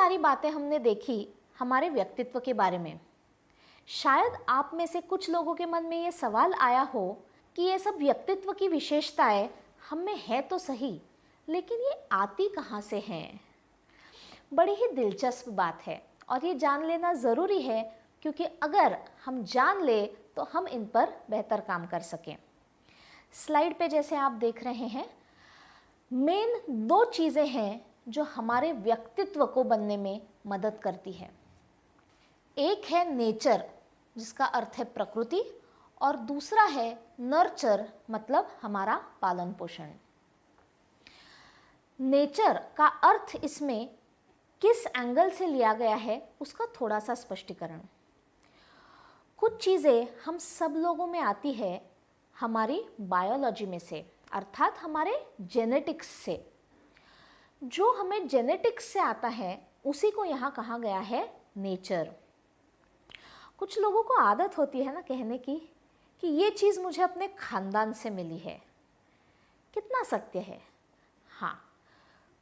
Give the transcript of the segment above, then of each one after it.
सारी बातें हमने देखी हमारे व्यक्तित्व के बारे में। शायद आप में से कुछ लोगों के मन में ये सवाल आया हो कि ये सब व्यक्तित्व की विशेषताएं हम में है तो सही, लेकिन ये आती कहाँ से हैं? बड़ी ही दिलचस्प बात है और ये जान लेना ज़रूरी है, क्योंकि अगर हम जान ले तो हम इन पर बेहतर काम कर सकें। स्लाइड पे जैसे आप देख रहे हैं, मेन दो चीज़ें हैं जो हमारे व्यक्तित्व को बनने में मदद करती है। एक है नेचर, जिसका अर्थ है प्रकृति, और दूसरा है नर्चर, मतलब हमारा पालन पोषण। नेचर का अर्थ इसमें किस एंगल से लिया गया है उसका थोड़ा सा स्पष्टीकरण। कुछ चीज़ें हम सब लोगों में आती है हमारी बायोलॉजी में से, अर्थात हमारे जेनेटिक्स से। जो हमें जेनेटिक्स से आता है उसी को यहाँ कहा गया है नेचर। कुछ लोगों को आदत होती है ना कहने की कि ये चीज़ मुझे अपने खानदान से मिली है। कितना सत्य है? हाँ,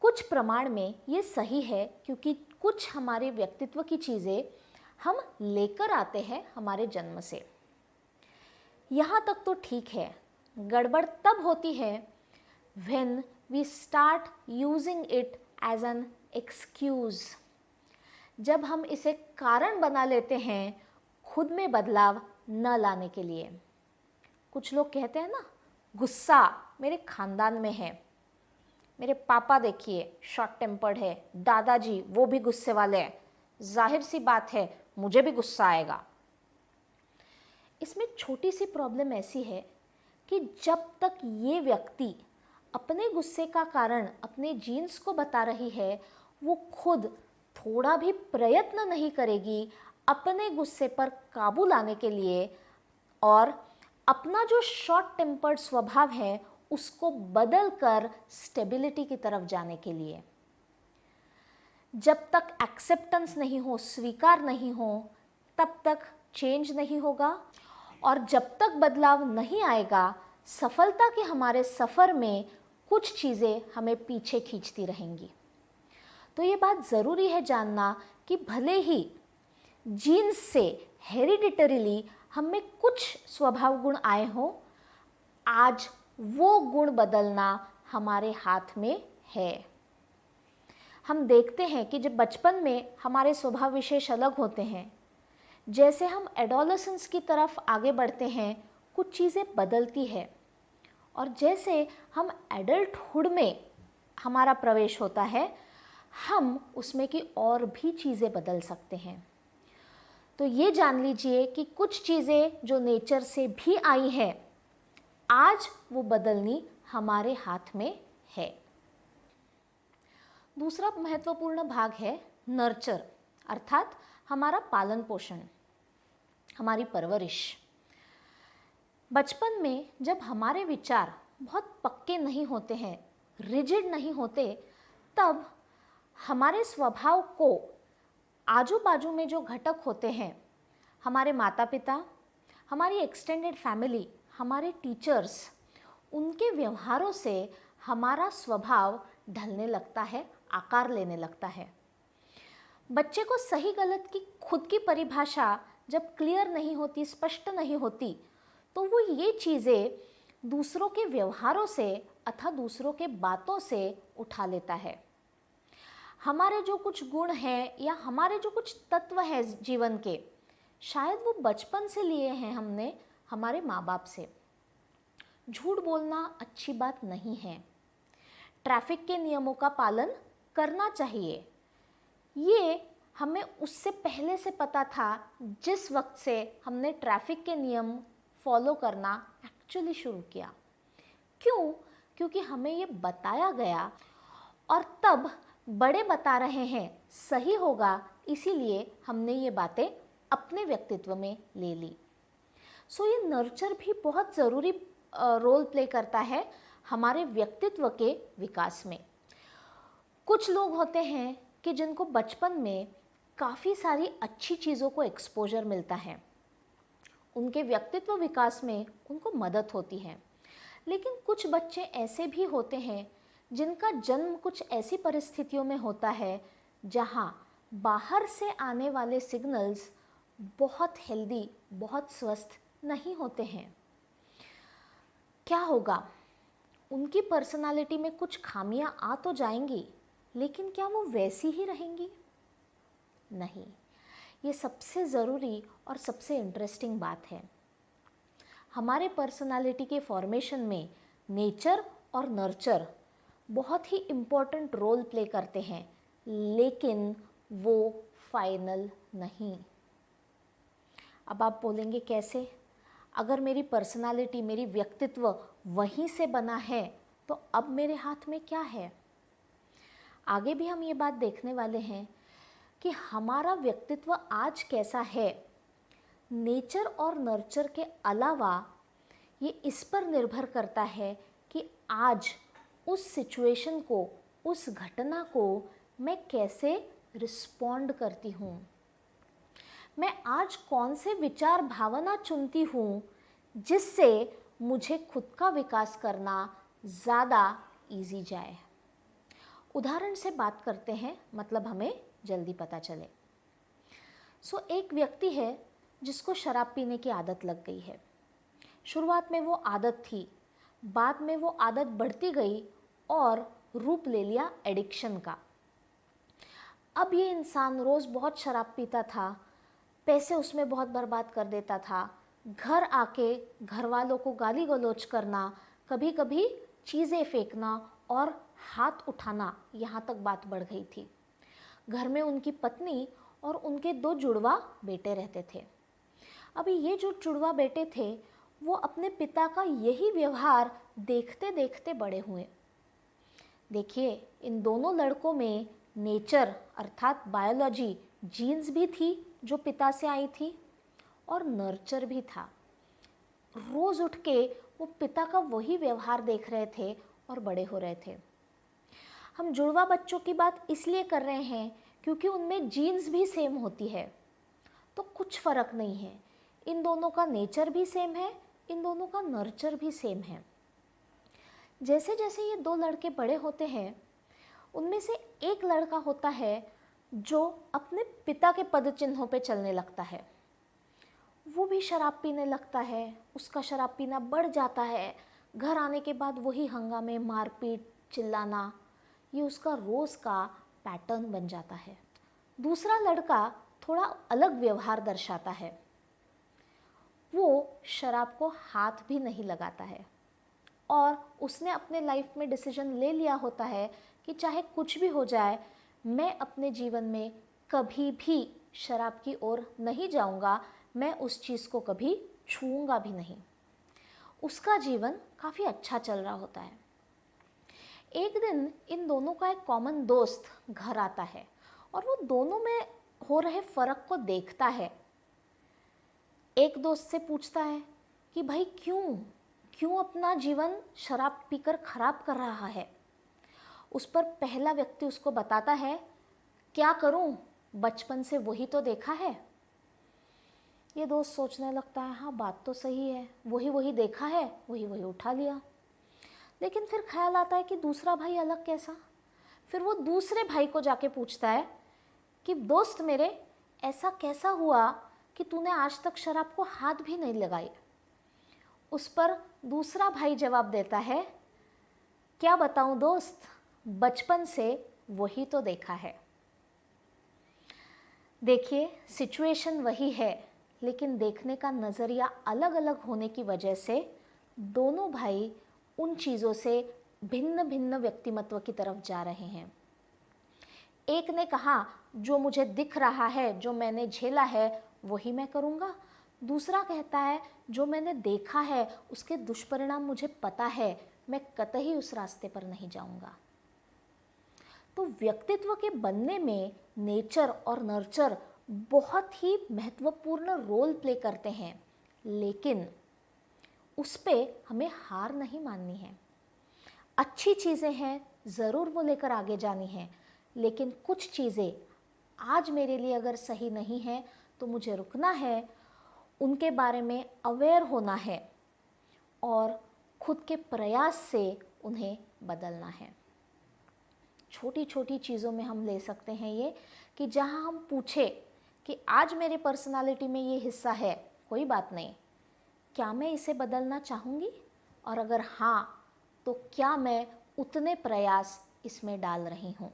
कुछ प्रमाण में ये सही है, क्योंकि कुछ हमारे व्यक्तित्व की चीज़ें हम लेकर आते हैं हमारे जन्म से। यहाँ तक तो ठीक है। गड़बड़ तब होती है when we start using it as an excuse, जब हम इसे कारण बना लेते हैं खुद में बदलाव न लाने के लिए। कुछ लोग कहते हैं ना, गुस्सा मेरे खानदान में है, मेरे पापा देखिए शॉर्ट टेम्पर्ड है, दादाजी वो भी गुस्से वाले हैं, जाहिर सी बात है मुझे भी गुस्सा आएगा। इसमें छोटी सी प्रॉब्लम ऐसी है कि जब तक ये व्यक्ति अपने गुस्से का कारण अपने जीन्स को बता रही है, वो खुद थोड़ा भी प्रयत्न नहीं करेगी अपने गुस्से पर काबू लाने के लिए और अपना जो शॉर्ट टेम्पर्ड स्वभाव है उसको बदल कर स्टेबिलिटी की तरफ जाने के लिए। जब तक एक्सेप्टेंस नहीं हो, स्वीकार नहीं हो, तब तक चेंज नहीं होगा, और जब तक बदलाव नहीं आएगा, सफलता के हमारे सफ़र में कुछ चीज़ें हमें पीछे खींचती रहेंगी। तो ये बात ज़रूरी है जानना कि भले ही जीन्स से हेरिडिटरीली हम में कुछ स्वभाव गुण आए हों, आज वो गुण बदलना हमारे हाथ में है। हम देखते हैं कि जब बचपन में हमारे स्वभाव विशेष अलग होते हैं, जैसे हम एडोलेसेंस की तरफ आगे बढ़ते हैं कुछ चीज़ें बदलती है, और जैसे हम एडल्टहुड में हमारा प्रवेश होता है हम उसमें की और भी चीज़ें बदल सकते हैं। तो ये जान लीजिए कि कुछ चीज़ें जो नेचर से भी आई हैं, आज वो बदलनी हमारे हाथ में है। दूसरा महत्वपूर्ण भाग है नर्चर, अर्थात हमारा पालन पोषण, हमारी परवरिश। बचपन में जब हमारे विचार बहुत पक्के नहीं होते हैं, रिजिड नहीं होते, तब हमारे स्वभाव को आजू बाजू में जो घटक होते हैं, हमारे माता पिता, हमारी एक्सटेंडेड फैमिली, हमारे टीचर्स, उनके व्यवहारों से हमारा स्वभाव ढलने लगता है, आकार लेने लगता है। बच्चे को सही गलत की खुद की परिभाषा जब क्लियर नहीं होती, स्पष्ट नहीं होती, तो वो ये चीज़ें दूसरों के व्यवहारों से अथवा दूसरों के बातों से उठा लेता है। हमारे जो कुछ गुण हैं या हमारे जो कुछ तत्व हैं जीवन के, शायद वो बचपन से लिए हैं हमने हमारे माँ बाप से। झूठ बोलना अच्छी बात नहीं है, ट्रैफिक के नियमों का पालन करना चाहिए, ये हमें उससे पहले से पता था जिस वक्त से हमने ट्रैफिक के नियम फॉलो करना एक्चुअली शुरू किया। क्यों? क्योंकि हमें ये बताया गया और तब बड़े बता रहे हैं सही होगा, इसीलिए हमने ये बातें अपने व्यक्तित्व में ले ली। सो ये नर्चर भी बहुत ज़रूरी रोल प्ले करता है हमारे व्यक्तित्व के विकास में। कुछ लोग होते हैं कि जिनको बचपन में काफ़ी सारी अच्छी चीज़ों को एक्सपोजर मिलता है, उनके व्यक्तित्व विकास में उनको मदद होती है। लेकिन कुछ बच्चे ऐसे भी होते हैं जिनका जन्म कुछ ऐसी परिस्थितियों में होता है जहाँ बाहर से आने वाले सिग्नल्स बहुत हेल्दी, बहुत स्वस्थ नहीं होते हैं। क्या होगा? उनकी पर्सनालिटी में कुछ खामियां आ तो जाएंगी, लेकिन क्या वो वैसी ही रहेंगी? नहीं। ये सबसे ज़रूरी और सबसे इंटरेस्टिंग बात है। हमारे पर्सनालिटी के फॉर्मेशन में नेचर और नर्चर बहुत ही इम्पोर्टेंट रोल प्ले करते हैं, लेकिन वो फाइनल नहीं। अब आप बोलेंगे कैसे? अगर मेरी पर्सनालिटी, मेरी व्यक्तित्व वहीं से बना है, तो अब मेरे हाथ में क्या है? आगे भी हम ये बात देखने वाले हैं कि हमारा व्यक्तित्व आज कैसा है, नेचर और नर्चर के अलावा ये इस पर निर्भर करता है कि आज उस सिचुएशन को, उस घटना को मैं कैसे रिस्पॉन्ड करती हूँ। मैं आज कौन से विचार भावना चुनती हूँ जिससे मुझे खुद का विकास करना ज़्यादा ईजी जाए। उदाहरण से बात करते हैं, मतलब हमें जल्दी पता चले। एक व्यक्ति है जिसको शराब पीने की आदत लग गई है। शुरुआत में वो आदत थी, बाद में वो आदत बढ़ती गई और रूप ले लिया एडिक्शन का। अब ये इंसान रोज़ बहुत शराब पीता था, पैसे उसमें बहुत बर्बाद कर देता था, घर आके घर वालों को गाली गलौज करना, कभी कभी चीज़ें फेंकना और हाथ उठाना, यहाँ तक बात बढ़ गई थी। घर में उनकी पत्नी और उनके 2 जुड़वा बेटे रहते थे। अभी ये जो जुड़वा बेटे थे वो अपने पिता का यही व्यवहार देखते देखते बड़े हुए। देखिए, इन दोनों लड़कों में नेचर अर्थात बायोलॉजी, जीन्स भी थी जो पिता से आई थी, और नर्चर भी था। रोज़ उठ के वो पिता का वही व्यवहार देख रहे थे और बड़े हो रहे थे। हम जुड़वा बच्चों की बात इसलिए कर रहे हैं क्योंकि उनमें जीन्स भी सेम होती है, तो कुछ फ़र्क नहीं है। इन दोनों का नेचर भी सेम है, इन दोनों का नर्चर भी सेम है। जैसे जैसे ये 2 लड़के बड़े होते हैं, उनमें से एक लड़का होता है जो अपने पिता के पदचिन्हों पे चलने लगता है। वो भी शराब पीने लगता है, उसका शराब पीना बढ़ जाता है, घर आने के बाद वही हंगामे, मारपीट, चिल्लाना, ये उसका रोज़ का पैटर्न बन जाता है। दूसरा लड़का थोड़ा अलग व्यवहार दर्शाता है। वो शराब को हाथ भी नहीं लगाता है और उसने अपने लाइफ में डिसीजन ले लिया होता है कि चाहे कुछ भी हो जाए, मैं अपने जीवन में कभी भी शराब की ओर नहीं जाऊंगा, मैं उस चीज़ को कभी छूऊंगा भी नहीं। उसका जीवन काफ़ी अच्छा चल रहा होता है। एक दिन इन दोनों का एक कॉमन दोस्त घर आता है और वो दोनों में हो रहे फ़र्क को देखता है। एक दोस्त से पूछता है कि भाई क्यों अपना जीवन शराब पीकर खराब कर रहा है। उस पर पहला व्यक्ति उसको बताता है, क्या करूं, बचपन से वही तो देखा है। ये दोस्त सोचने लगता है, हाँ बात तो सही है, वही देखा है, वही उठा लिया। लेकिन फिर ख्याल आता है कि दूसरा भाई अलग कैसा। फिर वो दूसरे भाई को जाके पूछता है कि दोस्त मेरे, ऐसा कैसा हुआ कि तूने आज तक शराब को हाथ भी नहीं लगाई। उस पर दूसरा भाई जवाब देता है, क्या बताऊं दोस्त, बचपन से वही तो देखा है। देखिए, सिचुएशन वही है, लेकिन देखने का नज़रिया अलग अलग होने की वजह से दोनों भाई उन चीज़ों से भिन्न भिन्न व्यक्तिमत्व की तरफ जा रहे हैं। एक ने कहा, जो मुझे दिख रहा है, जो मैंने झेला है, वही मैं करूँगा। दूसरा कहता है, जो मैंने देखा है, उसके दुष्परिणाम मुझे पता है, मैं कतई उस रास्ते पर नहीं जाऊँगा। तो व्यक्तित्व के बनने में नेचर और नर्चर बहुत ही महत्वपूर्ण रोल प्ले करते हैं, लेकिन उस पे हमें हार नहीं माननी है। अच्छी चीज़ें हैं, ज़रूर वो लेकर आगे जानी है, लेकिन कुछ चीज़ें आज मेरे लिए अगर सही नहीं है तो मुझे रुकना है, उनके बारे में अवेयर होना है और खुद के प्रयास से उन्हें बदलना है। छोटी छोटी चीज़ों में हम ले सकते हैं ये, कि जहाँ हम पूछे कि आज मेरे पर्सनालिटी में ये हिस्सा है, कोई बात नहीं, क्या मैं इसे बदलना चाहूँगी, और अगर हाँ तो क्या मैं उतने प्रयास इसमें डाल रही हूँ।